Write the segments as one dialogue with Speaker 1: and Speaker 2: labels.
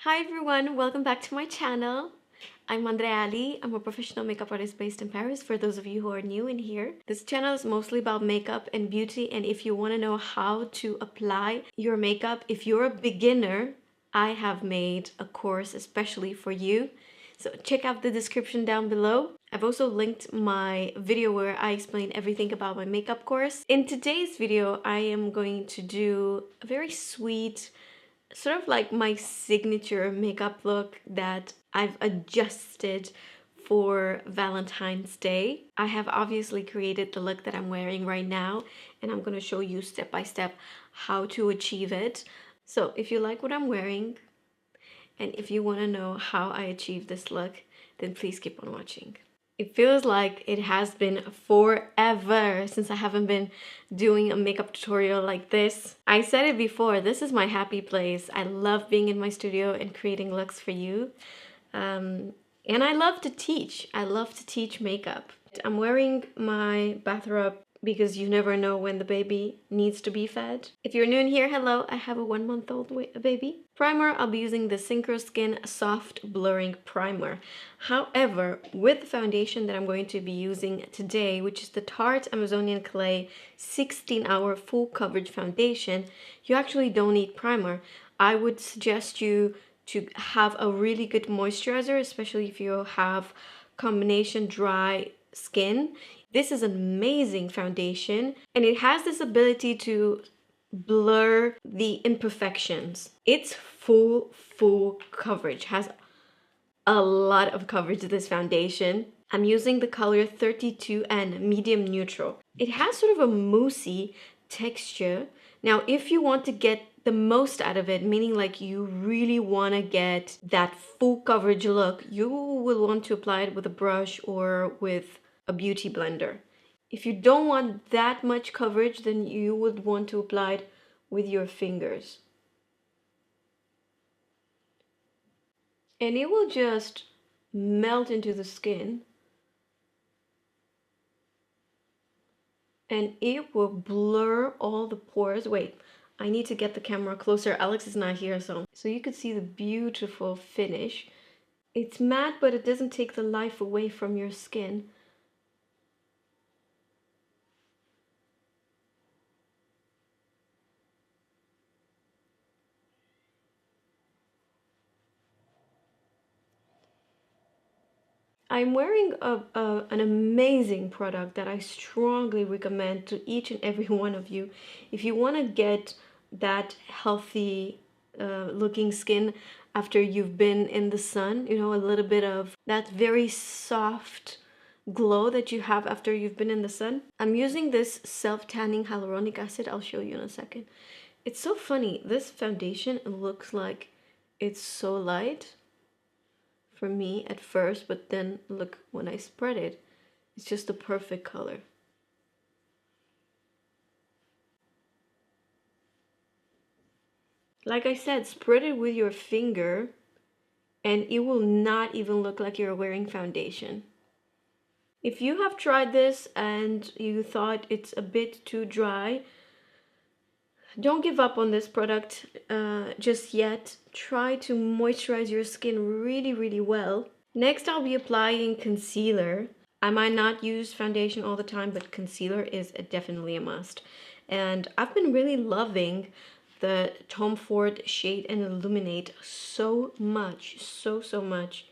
Speaker 1: Hi everyone, welcome back to my channel. I'm Andreea. I'm a professional makeup artist based in Paris for those of you who are new in here. This channel is mostly about makeup and beauty, and if you want to know how to apply your makeup, if you're a beginner, I have made a course especially for you. So check out the description down below. I've also linked my video where I explain everything about my makeup course. In today's video, I am going to do a very sweet, sort of like my signature makeup look that I've adjusted for Valentine's Day. I have obviously created the look that I'm wearing right now, and I'm going to show you step by step how to achieve it. So if you like what I'm wearing, and if you want to know how I achieve this look, then please keep on watching. It feels like it has been forever since I haven't been doing a makeup tutorial like this. I said it before, this is my happy place. I love being in my studio and creating looks for you. And I love to teach. I love to teach makeup. I'm wearing my bathrobe because you never know when the baby needs to be fed. If you're new in here, hello, I have a 1-month-old baby. Primer, I'll be using the Synchro Skin Soft Blurring Primer. However, with the foundation that I'm going to be using today, which is the Tarte Amazonian Clay 16-Hour Full Coverage Foundation, you actually don't need primer. I would suggest you to have a really good moisturizer, especially if you have combination dry skin. This is an amazing foundation, and it has this ability to blur the imperfections. It's full coverage, has a lot of coverage, this foundation. I'm using the color 32N medium neutral. It has sort of a moussey texture. Now, if you want to get the most out of it, meaning like you really want to get that full coverage look, you will want to apply it with a brush or with a beauty blender. If you don't want that much coverage, then you would want to apply it with your fingers. And it will just melt into the skin. And it will blur all the pores. Wait, I need to get the camera closer. Alex is not here, so you could see the beautiful finish. It's matte, but it doesn't take the life away from your skin. I'm wearing an amazing product that I strongly recommend to each and every one of you. If you want to get that healthy looking skin after you've been in the sun, you know, a little bit of that very soft glow that you have after you've been in the sun. I'm using this self-tanning hyaluronic acid. I'll show you in a second. It's so funny. This foundation looks like it's so light for me at first, but then look, when I spread it, it's just the perfect color. Like I said, spread it with your finger and it will not even look like you're wearing foundation. If you have tried this and you thought it's a bit too dry, don't give up on this product just yet. Try to moisturize your skin really well. Next, I'll be applying concealer. I might not use foundation all the time, but concealer is definitely a must. And I've been really loving the Tom Ford Shade and Illuminate so much, so much.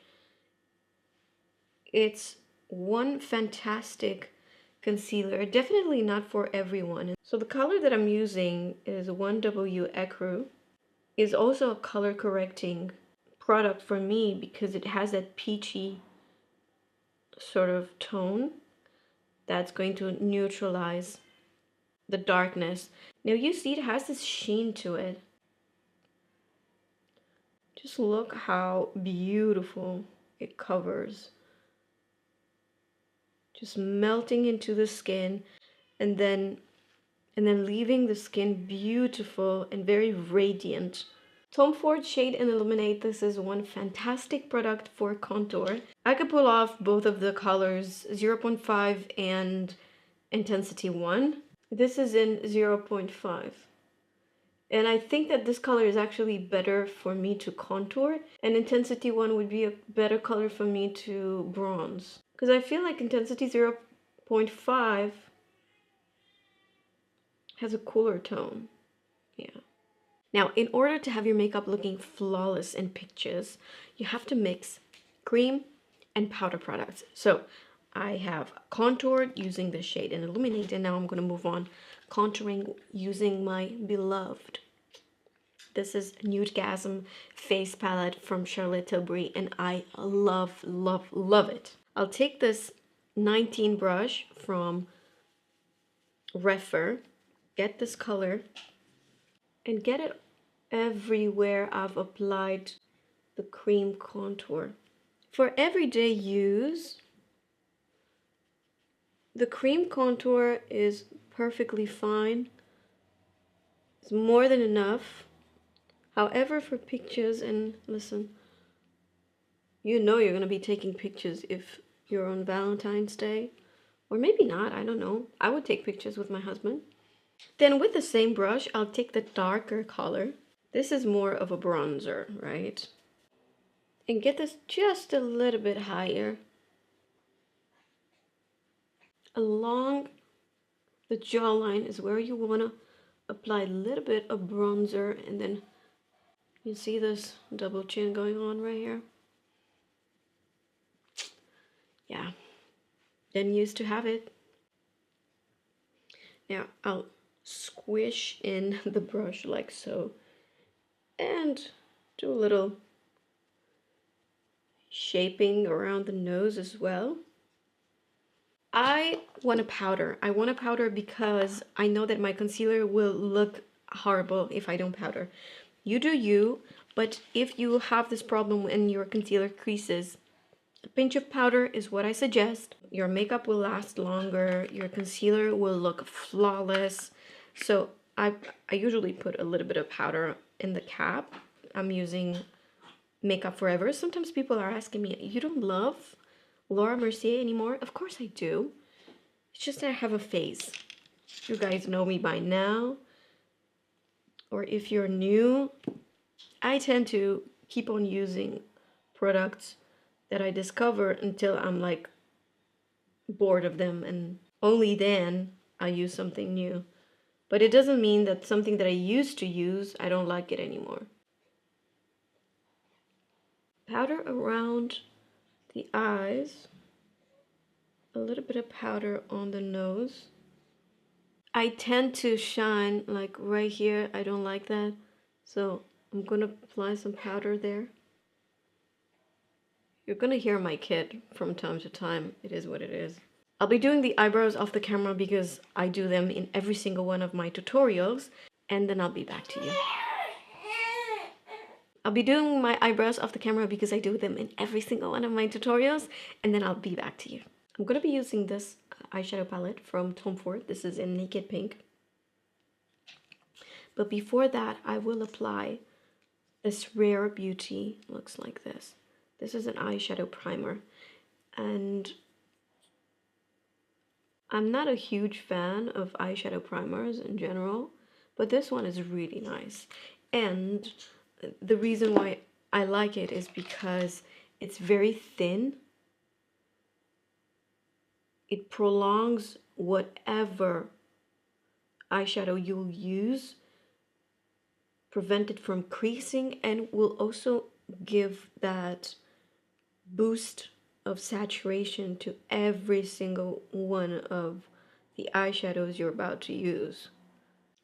Speaker 1: It's one fantastic concealer, definitely not for everyone. So the color that I'm using is 1W Ecru. Is also a color correcting product for me because it has that peachy sort of tone that's going to neutralize the darkness. Now you see it has this sheen to it. Just look how beautiful it covers. Just melting into the skin and then leaving the skin beautiful and very radiant. Tom Ford Shade and Illuminate, this is one fantastic product for contour. I could pull off both of the colors, 0.5 and Intensity 1. This is in 0.5. And I think that this color is actually better for me to contour, and Intensity 1 would be a better color for me to bronze. Because I feel like Intensity 0.5 has a cooler tone. Yeah. Now, in order to have your makeup looking flawless in pictures, you have to mix cream and powder products. So I have contoured using the shade in Illuminate, and now I'm going to move on contouring using my beloved. This is Nudegasm face palette from Charlotte Tilbury, and I love, love, love it. I'll take this 19 brush from Refer, get this color, and get it everywhere I've applied the cream contour. For everyday use, the cream contour is perfectly fine. It's more than enough. However, for pictures, and listen, you know you're going to be taking pictures if you're on Valentine's Day. Or maybe not, I don't know. I would take pictures with my husband. Then with the same brush, I'll take the darker color. This is more of a bronzer, right? And get this just a little bit higher. Along the jawline is where you want to apply a little bit of bronzer, and then you see this double chin going on right here. Yeah, didn't used to have it. Now I'll squish in the brush like so, and do a little shaping around the nose as well. I want a powder. I want a powder because I know that my concealer will look horrible if I don't powder. You do you, but if you have this problem when your concealer creases, a pinch of powder is what I suggest. Your makeup will last longer. Your concealer will look flawless. So I usually put a little bit of powder in the cap. I'm using Makeup Forever. Sometimes people are asking me, you don't love Laura Mercier anymore? Of course I do. It's just that I have a phase. You guys know me by now. Or if you're new, I tend to keep on using products that I discover until I'm like bored of them, and only then I use something new. But it doesn't mean that something that I used to use, I don't like it anymore. Powder around the eyes, a little bit of powder on the nose. I tend to shine like right here. I don't like that, so I'm gonna apply some powder there. You're gonna hear my kid from time to time. It is what it is. I'll be doing the eyebrows off the camera because I do them in every single one of my tutorials, and then I'll be back to you. I'll be doing my eyebrows off the camera because I do them in every single one of my tutorials, and then I'll be back to you. I'm gonna be using this eyeshadow palette from Tom Ford. This is in Naked Pink. But before that, I will apply this Rare Beauty. Looks like this. This is an eyeshadow primer, and I'm not a huge fan of eyeshadow primers in general, but this one is really nice. And the reason why I like it is because it's very thin. It prolongs whatever eyeshadow you'll use, prevent it from creasing, and will also give that boost of saturation to every single one of the eyeshadows you're about to use.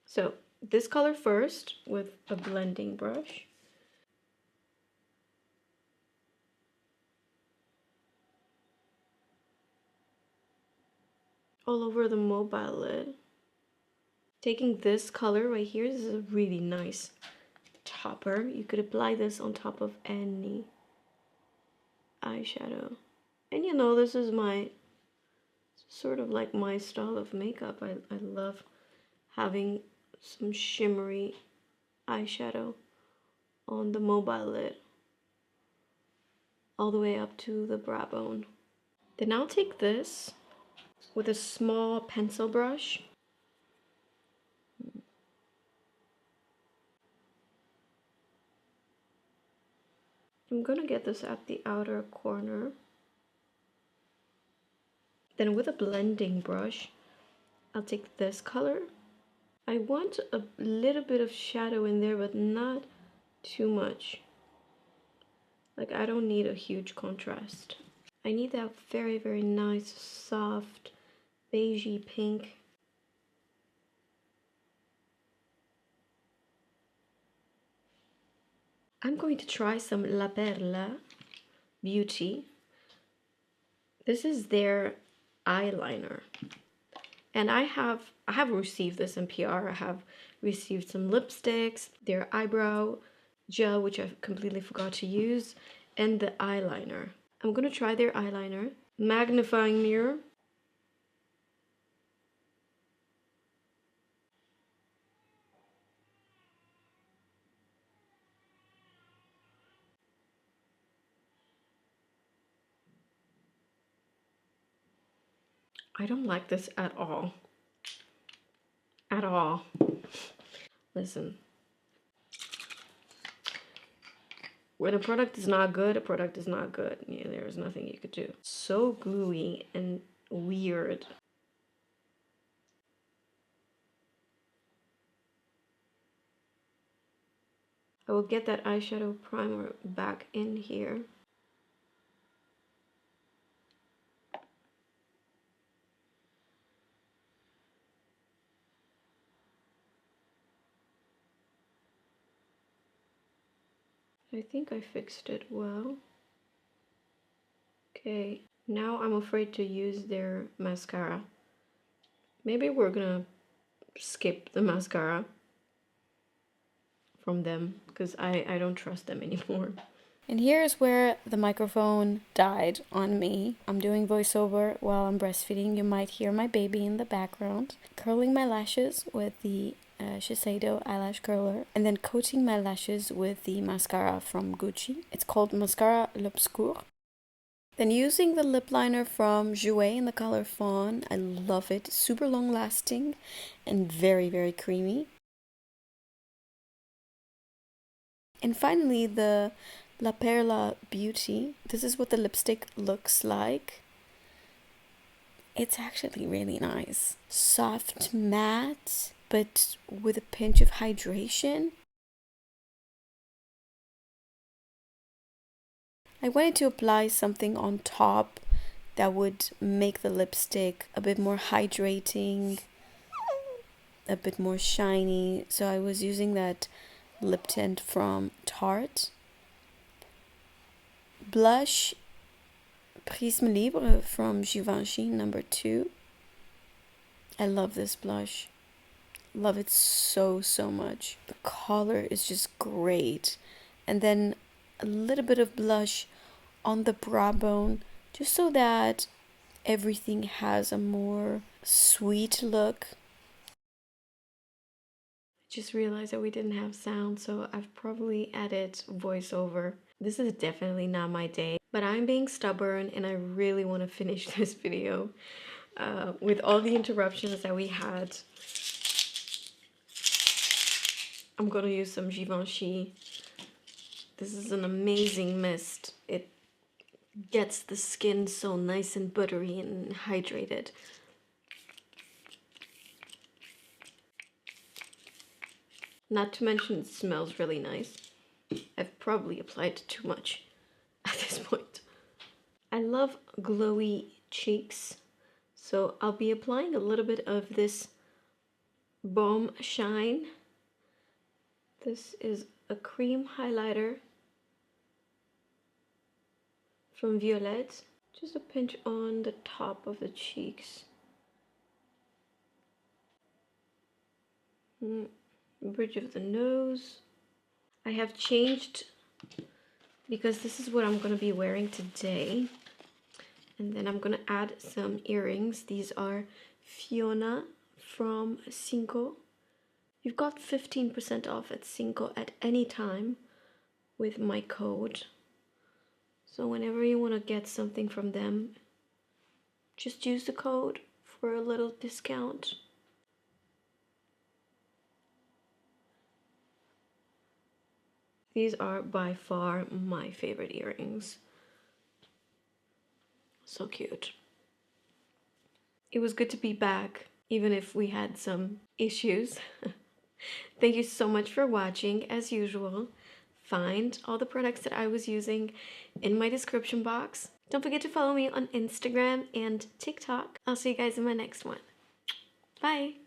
Speaker 1: So this color first with a blending brush. All over the mobile lid. Taking this color right here, this is a really nice topper. You could apply this on top of any eyeshadow. And you know, this is my sort of like my style of makeup. I love having some shimmery eyeshadow on the mobile lid all the way up to the brow bone. Then I'll take this with a small pencil brush I'm gonna get this at the outer corner. Then with a blending brush, I'll take this color. I want a little bit of shadow in there, but not too much. Like, I don't need a huge contrast. I need that very, very nice, soft, beigey pink. I'm going to try some La Perla Beauty. This is their eyeliner. And I have received this in PR. I have received some lipsticks, their eyebrow gel, which I completely forgot to use, and the eyeliner. I'm gonna try their eyeliner. Magnifying mirror. I don't like this at all. At all. Listen. When a product is not good, a product is not good. Yeah, there's nothing you could do. So gluey and weird. I will get that eyeshadow primer back in here. I think I fixed it well. Okay, now I'm afraid to use their mascara. Maybe we're gonna skip the mascara from them because I don't trust them anymore. And here's where the microphone died on me. I'm doing voiceover while I'm breastfeeding. You might hear my baby in the background. Curling my lashes with the Shiseido eyelash curler, and then coating my lashes with the mascara from Gucci. It's called Mascara L'Obscur. Then using the lip liner from Jouer in the color Fawn. I love it. Super long lasting and very, very creamy. And finally, the La Perla Beauty. This is what the lipstick looks like. It's actually really nice. Soft matte, but with a pinch of hydration. I wanted to apply something on top that would make the lipstick a bit more hydrating, a bit more shiny. So I was using that lip tint from Tarte. Blush, Prisme Libre from Givenchy, number 2. I love this blush. Love it so, so much. The color is just great. And then a little bit of blush on the brow bone, just so that everything has a more sweet look. I just realized that we didn't have sound, so I've probably added voiceover. This is definitely not my day, but I'm being stubborn and I really want to finish this video with all the interruptions that we had. I'm gonna use some Givenchy. This is an amazing mist. It gets the skin so nice and buttery and hydrated. Not to mention it smells really nice. I've probably applied too much at this point. I love glowy cheeks, so I'll be applying a little bit of this Baume Shine. This is a cream highlighter from Violette. Just a pinch on the top of the cheeks. Bridge of the nose. I have changed because this is what I'm going to be wearing today. And then I'm going to add some earrings. These are Fiona from Synchro. You've got 15% off at Synchro at any time with my code. So whenever you want to get something from them, just use the code for a little discount. These are by far my favorite earrings. So cute. It was good to be back, even if we had some issues. Thank you so much for watching. As usual, find all the products that I was using in my description box. Don't forget to follow me on Instagram and TikTok. I'll see you guys in my next one. Bye!